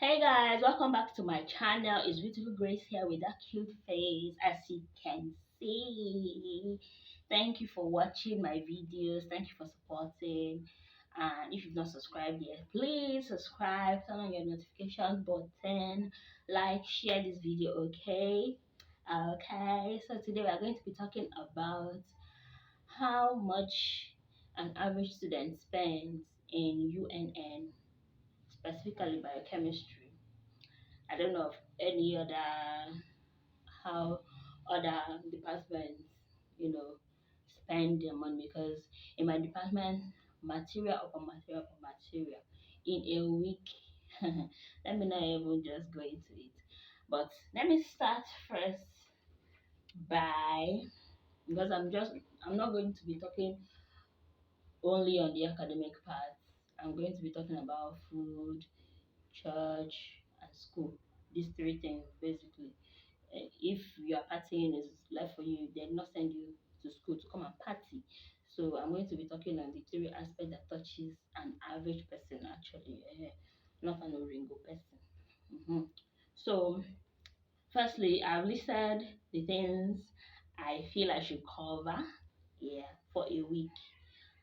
Hey guys, welcome back to my channel. It's beautiful Grace here with that cute face, as you can see. Thank you for watching my videos. Thank you for supporting. And if you've not subscribed yet, please subscribe, turn on your notification button, like, share this video. Okay, so today we are going to be talking about how much an average student spends in UNN, specifically biochemistry. I don't know of any other how other departments, you know, spend their money, because in my department, material upon material upon material in a week. Let me not even just go into it. But let me start first by, because I'm not going to be talking only on the academic part. I'm going to be talking about food, church, and school. These three things basically. If your partying is left for you, they did not send you to school to come and party. So I'm going to be talking on the three aspects that touches an average person actually, not an Oringo person. So firstly, I've listed the things I feel I should cover, yeah, for a week.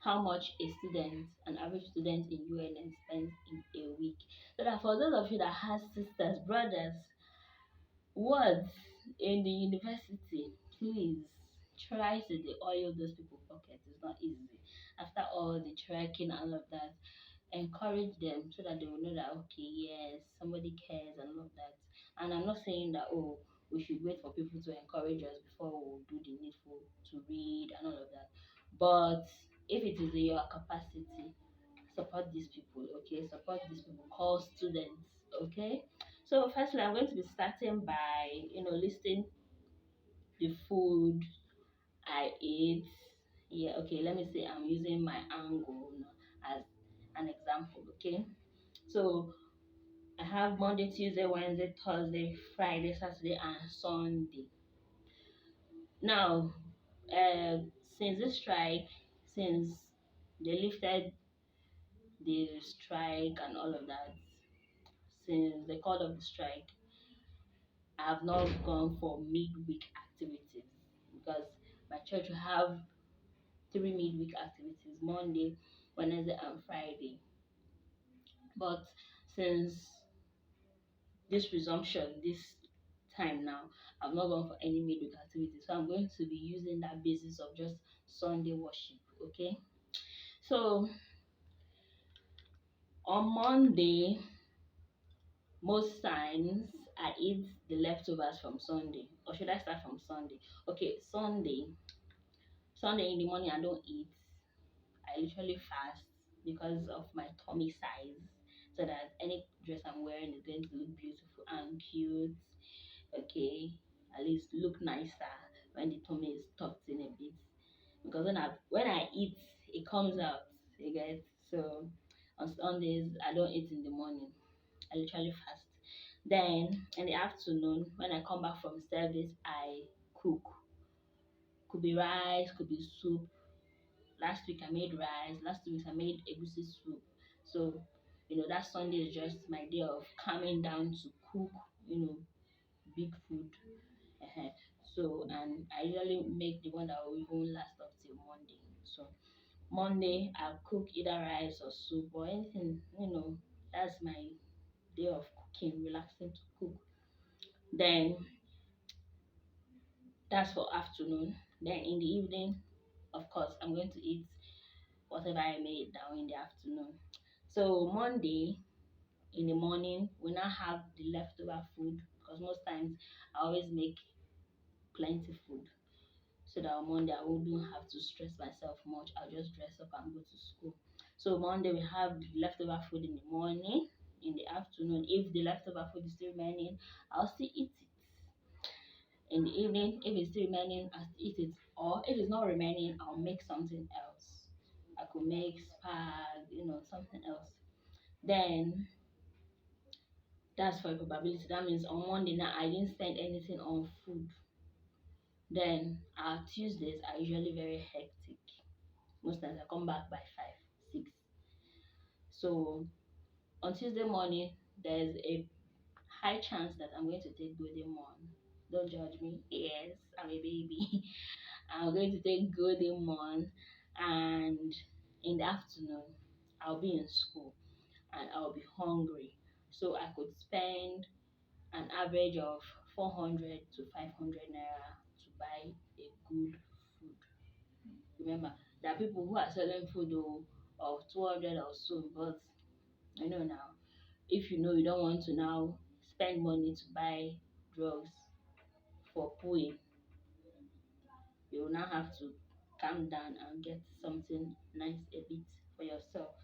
How much a student, an average student in UNN spends in a week. So that for those of you that has sisters, brothers, words in the university, please try to oil those people pockets. It's not easy. After all the trekking and all of that, encourage them so that they will know that okay, yes, somebody cares and all of that. And I'm not saying that we should wait for people to encourage us before we do the needful to read and all of that. But if it is in your capacity, support these people, okay? Support these people, call students, okay? So firstly, I'm going to be starting by listing the food I ate. Yeah, okay, let me say I'm using my angle as an example, okay? So I have Monday, Tuesday, Wednesday, Thursday, Friday, Saturday, and Sunday. Now, uh, since this strike, since they lifted the strike and all of that, since the call of the strike, I have not gone for midweek activities, because my church will have three midweek activities: Monday, Wednesday, and Friday. But since this resumption, this time now, I've not gone for any midweek activities. So I'm going to be using that basis of just Sunday worship. Okay. So on Monday, most times I eat the leftovers from Sunday. Or should I start from Sunday? Okay, Sunday in the morning I don't eat. I literally fast because of my tummy size, so that any dress I'm wearing is going to look beautiful and cute. Okay, at least look nicer when the tummy is tucked in a bit. Because when I eat, it comes out. You get. So on Sundays I don't eat in the morning. I literally fast. Then in the afternoon, when I come back from service, I cook. Could be rice, could be soup. Last week I made rice. Last 2 weeks I made egusi soup. So, that Sunday is just my day of calming down to cook, big food. uh So, and I usually make the one that will even last up till Monday. So, Monday I'll cook either rice or soup or anything, that's my day of cooking, relaxing to cook. Then that's for afternoon. Then in the evening, of course, I'm going to eat whatever I made down in the afternoon. So Monday in the morning, we now have the leftover food, because most times I always make plenty food, so that on Monday I wouldn't have to stress myself much. I'll just dress up and go to school. So Monday we have the leftover food in the morning. In the afternoon, if the leftover food is still remaining, I'll still eat it. In the evening, if it's still remaining, I'll still eat it. Or if it's not remaining, I'll make something else. I could make spag, something else. Then that's for probability. That means on Monday now I didn't spend anything on food. Then our Tuesdays are usually very hectic. Most times I come back by 5, 6. So on Tuesday morning, there's a high chance that I'm going to take Golden Morn. Don't judge me. Yes, I'm a baby. I'm going to take Golden Morn, and in the afternoon, I'll be in school and I'll be hungry. So I could spend an average of 400 to 500 naira to buy a good food. Remember, there are people who are selling food of 200 or so, but I know now, if you know you don't want to now spend money to buy drugs for pooing, you will now have to calm down and get something nice a bit for yourself,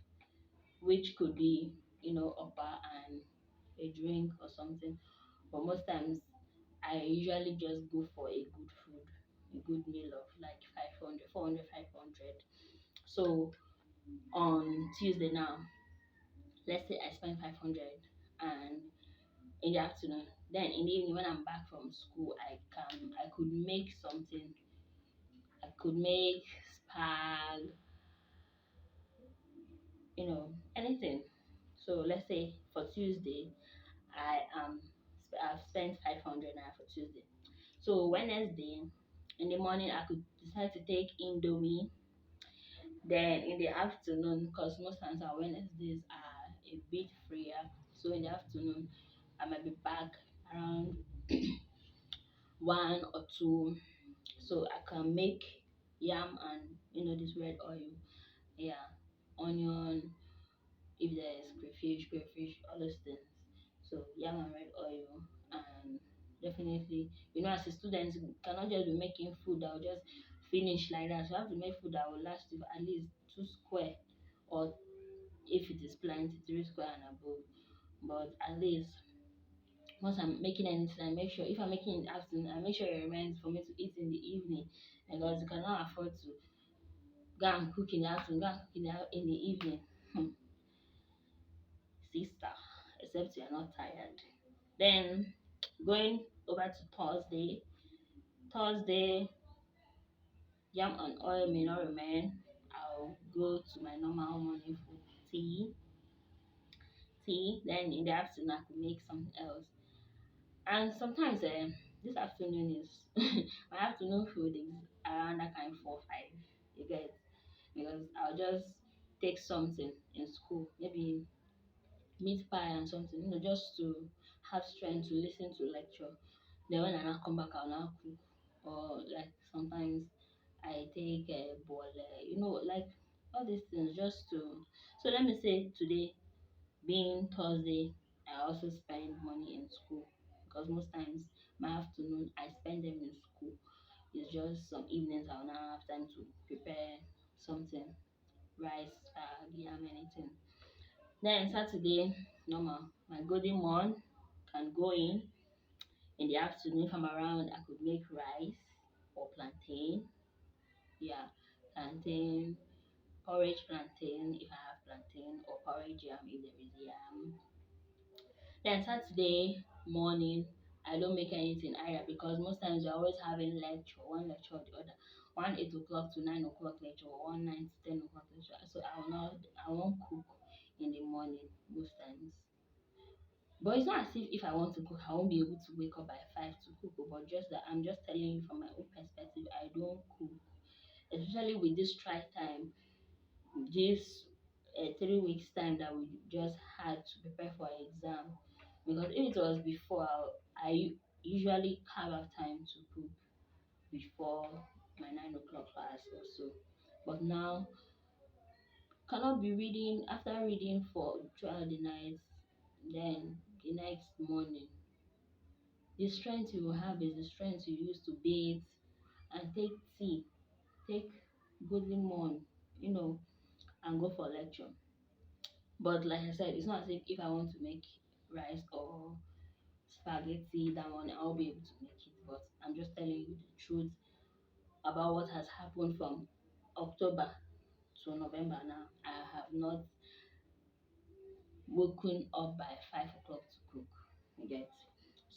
which could be, upper and a drink or something. But most times, I usually just go for a good food, a good meal of like 500, 400, 500. So on Tuesday now, let's say I spend 500 and in the afternoon, then in the evening when I'm back from school, I could make something. I could make spag, anything. So let's say for Tuesday, I've spent 500 naira for Tuesday. So Wednesday in the morning I could decide to take Indomie. Then in the afternoon, because most times our Wednesdays are a bit freer, so in the afternoon I might be back around 1 or 2, so I can make yam and this red oil, yeah, onion, if there is crayfish, all those things. So yam and red oil, and definitely, as a student, you cannot just be making food that will just finish like that. So you have to make food that will last you for at least 2 square, or if it is plenty, 3 square and above. But at least once I'm making anything, I make sure if I'm making in the afternoon, I make sure it remains for me to eat in the evening, because you cannot afford to go and cook in the afternoon, go and cook in the evening. Sister, except you're not tired. Then going over to Thursday. Thursday, yam and oil may not remain. I'll go to my normal morning food, tea. Then in the afternoon, I could make something else. And sometimes this afternoon is my afternoon food is around that kind 4 5. You get, because I'll just take something in school, maybe meat pie and something, just to have strength to listen to lecture. Then when I now come back, I'll now cook. Or like sometimes I take a ball, like all these things just to. So let me say today, being Thursday, I also spend money in school, because most times my afternoon I spend them in school. It's just some evenings I'll now have time to prepare something, rice, yam, anything. Then Saturday, normal. My golden morn can go in the afternoon. If I'm around, I could make rice or plantain. Yeah, plantain, porridge plantain if I have plantain, or porridge yam if there is yam. Then Saturday morning, I don't make anything either, because most times we're always having lecture, one lecture or the other. One 8 o'clock to 9 o'clock lecture, or one 9 to 10 o'clock lecture. So I won't cook in the morning most times. But it's not as if I want to cook, I won't be able to wake up by 5 to cook. But just that I'm just telling you from my own perspective, I don't cook, especially with this try time, this 3 weeks time that we just had to prepare for our exam. Because if it was before, I usually carve out time to cook before my 9 o'clock class or so. But now, cannot be reading after reading for throughout the night, then the next morning. The strength you will have is the strength you use to bathe and take tea, take good lemon, and go for lecture. But like I said, it's not as if I want to make rice or spaghetti that morning, I'll be able to make it. But I'm just telling you the truth about what has happened from October to November now. I have not woken up by 5 o'clock to cook. You get.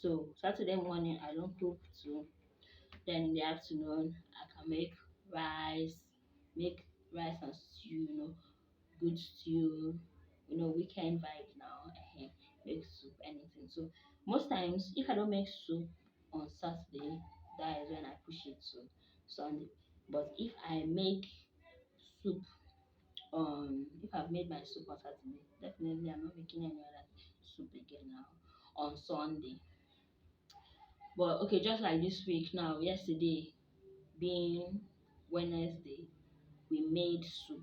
So Saturday morning I don't cook too. Then in the afternoon I can rice, make rice and stew, good stew, weekend vibe now. make soup, anything. So most times, if I don't make soup on Saturday, that is when I push it to Sunday. But if I make soup if I've made my soup on Saturday, definitely I'm not making any other soup again now on Sunday. But okay, just like this week now, yesterday being Wednesday, we made soup.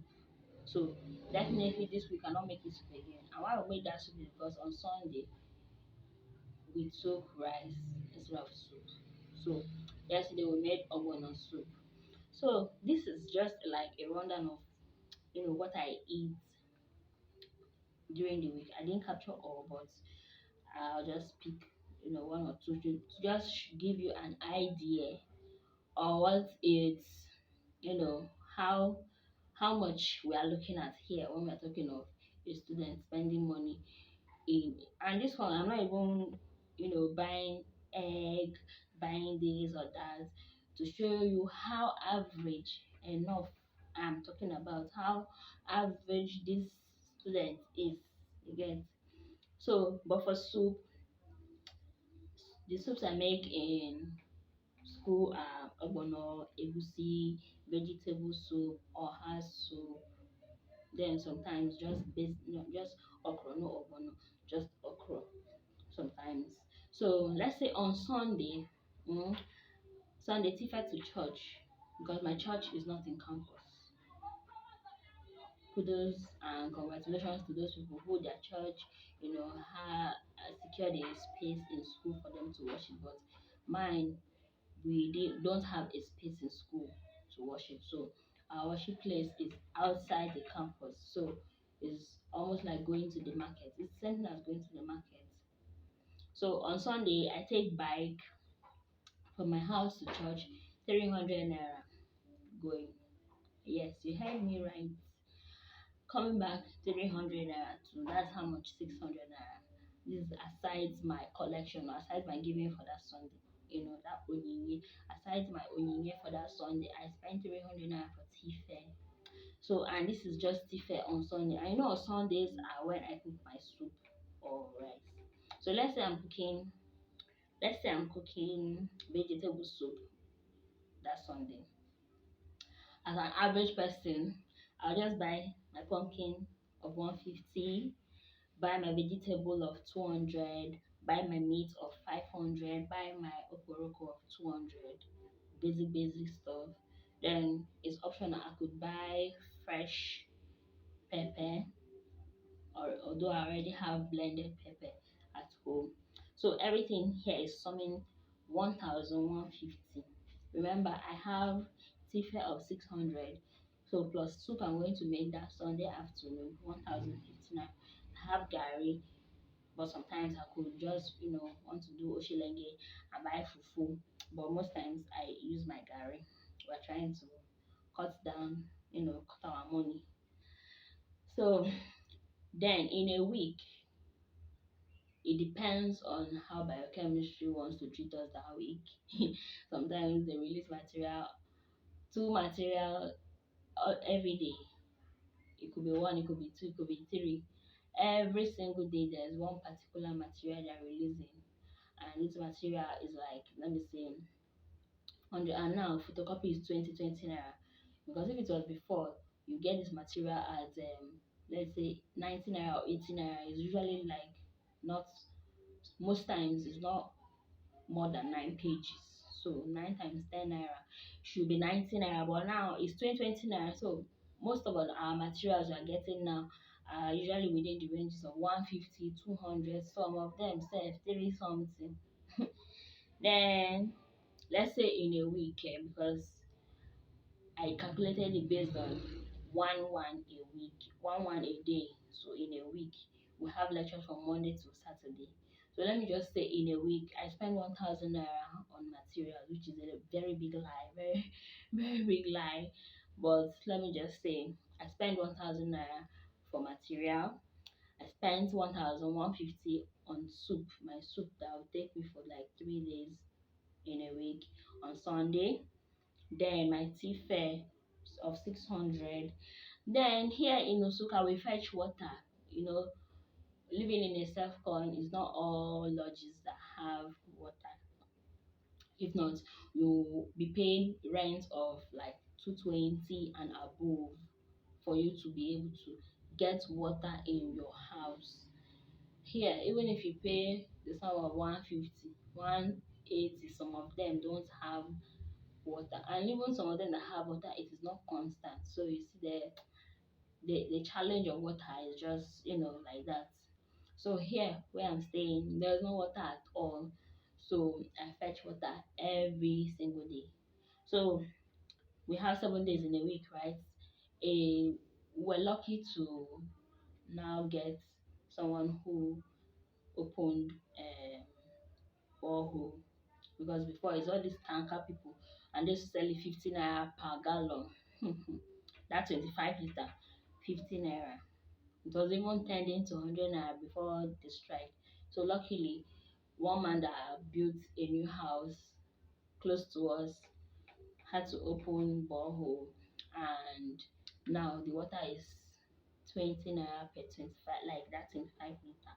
So definitely this week I cannot make it soup again. And why we made that soup is because on Sunday we took rice instead of soup. So yesterday we made ogbono soup. So this is just like a rundown of what I eat during the week. I didn't capture all, but I'll just pick one or two to just give you an idea on what it's you know how much we are looking at here when we're talking of a student spending money in. And this one I'm not even buying egg, buying this or that, to show you how average enough I'm talking about, how average this student is. You get. So but for soup, the soups I make in school are ogbono, egusi, vegetable soup, oha soup. Then sometimes just okra, no ogbono, just okra sometimes. So let's say on Sunday, mm, Sunday Tifa to church, because my church is not in campus. Kudos and congratulations to those people who their church, have secured a space in school for them to worship. But mine, don't have a space in school to worship. So our worship place is outside the campus. So it's almost like going to the market. It's the same thing as going to the market. So on Sunday, I take bike from my house to church, 300 naira going. Yes, you heard me right. Coming back, 300 naira too. That's how much? 600 naira. This is aside my collection, aside my giving for that Sunday. That onyinye. Aside my onyinye for that Sunday, I spent 300 naira for tea fare. So, and this is just tea fare on Sunday. I know on Sundays are when I cook my soup or rice. So let's say I'm cooking vegetable soup that Sunday. As an average person, I'll just buy my pumpkin of 150, buy my vegetable of 200, buy my meat of 500, buy my oporoko of 200. Basic stuff. Then it's optional. I could buy fresh pepper, or although I already have blended pepper at home. So everything here is summing 1,150. Remember, I have tea fare of 600. So plus soup I'm going to make that Sunday afternoon, 1,059. I have gari, but sometimes I could just want to do oshilenge and buy fufu. But most times I use my gari. We're trying to cut down, cut our money. So then in a week, it depends on how biochemistry wants to treat us that week. Sometimes they release two material every day. It could be one, it could be two, it could be three. Every single day, there's one particular material they're releasing, and this material is like, let me say, 100. And now photocopy is 20 naira. Because if it was before, you get this material at let's say 90 naira or 80 naira. It's usually like not most times it's not more than 9 pages. So 9 times 10 naira should be 90 naira, but now it's 20 naira. So most of our materials we are getting now are usually within the ranges of 150, 200. Some of them say 3 something. Then let's say in a week, because I calculated it based on one a week, one a day. So in a week, we have lectures from Monday to Saturday. So let me just say in a week, I spend 1,000 naira on materials, which is a very big lie, very, very big lie. But let me just say, I spend 1,000 naira for material. I spent 1,150 on soup, my soup that will take me for like 3 days in a week on Sunday. Then my tea fare of 600. Then here in Osuka we fetch water, you know, living in a self-con is not all lodges that have water. If not, you'll be paying rent of like 220 and above for you to be able to get water in your house. Here, even if you pay the sum of 150, 180, some of them don't have water. And even some of them that have water, it is not constant. So you see the challenge of water is just, like that. So here where I'm staying, there's no water at all. So I fetch water every single day. So we have 7 days in a week, right? We're lucky to now get someone who opened borehole, because before it's all these tanker people and they sell it 15 naira per gallon. That 25 liter, 15 naira. It was even turned into 100 naira before the strike. So luckily, one man that built a new house close to us had to open borehole, and now the water is 20 naira per 25, like that 25 liter.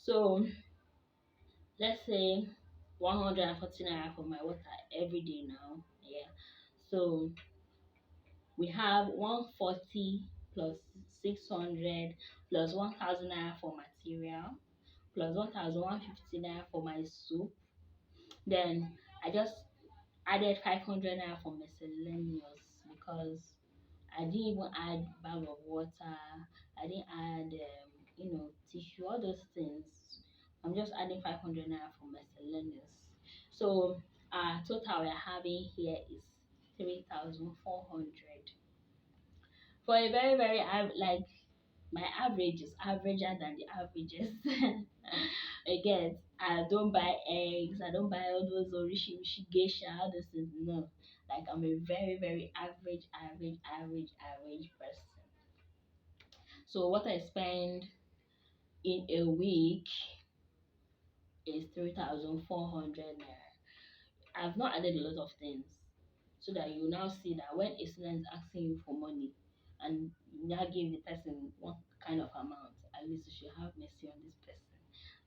So let's say 140 naira for my water every day now. Yeah. So we have 140 plus 600 plus 1,000 naira for material plus 1,150 naira for my soup. Then I just added 500 naira for miscellaneous, because I didn't even add bag of water. I didn't add, tissue, all those things. I'm just adding 500 naira for miscellaneous. So total we're having here is 3,400 for a very very like my average is averager than the averages. Again, I don't buy eggs, I don't buy all those rishi geisha, all those things. No, like I'm a very very average person. So what I spend in a week is 3,400 naira. I've not added a lot of things, so that you now see that when a student is asking you for money and you now give the person one kind of amount, at least you should have mercy on this person.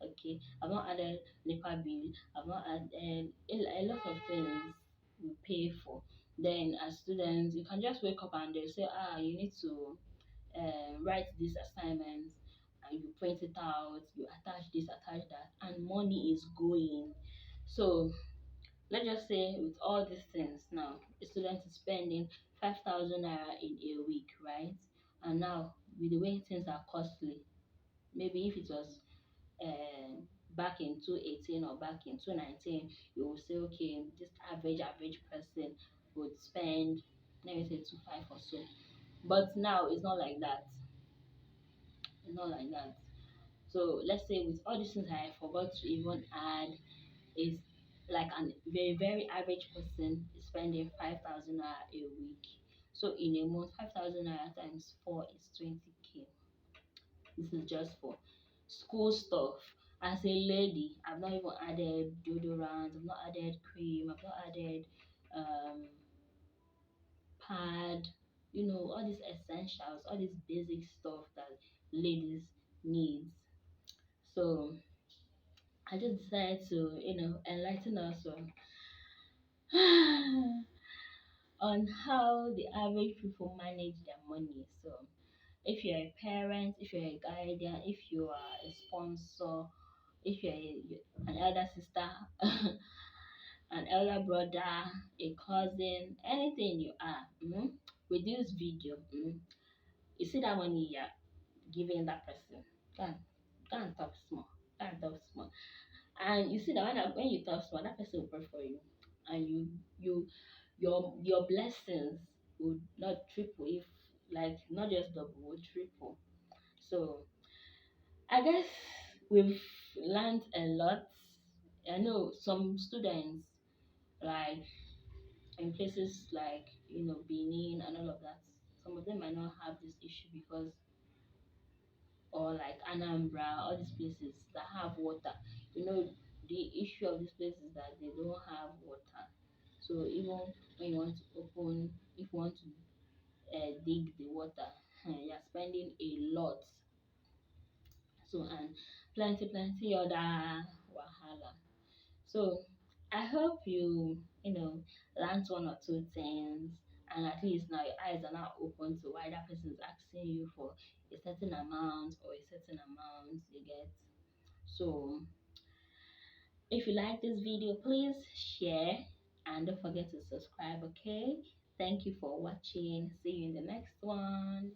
Okay, I've not added liquor bill, I've not added a lot of things we pay for. Then as students, you can just wake up and they say, you need to write these assignments, and you print it out, you attach this, attach that, and money is going. So let's just say with all these things now, a student is spending 5,000 naira in a week, right? And now with the way things are costly, maybe if it was back in 2018 or back in 2019, you will say, okay, this average person would spend, let me say, 2.5 or so. But now it's not like that. It's not like that. So let's say with all these things I forgot to even add, is like a very very average person is spending 5,000 naira a week. So in a month, 5,000 naira times 4 is 20k. This is just for school stuff. As a lady, I've not even added deodorant, I've not added cream, I've not added um pad, all these essentials, all these basic stuff that ladies need. So I just decided to, enlighten us on how the average people manage their money. So if you're a parent, if you're a guardian, if you are a sponsor, if an elder sister, an elder brother, a cousin, anything you are, with this video, you see that money you're giving that person, go and, talk small, go and talk small. And you see that when you talk small, that person will pray for you, and you your blessings would not triple, if like not just double, would triple. So I guess we've learned a lot. I know some students, like in places like Benin and all of that, some of them might not have this issue, because, or like Anambra, all these places that have water, the issue of these places is that they don't have water. So even when you want to open, if you want to dig the water, you're spending a lot. so and plenty other wahala. So I hope you learned one or two things, and at least now your eyes are now open to why that person is asking you for a certain amount or a certain amount you get. So if you like this video, please share and don't forget to subscribe, okay? Thank you for watching. See you in the next one.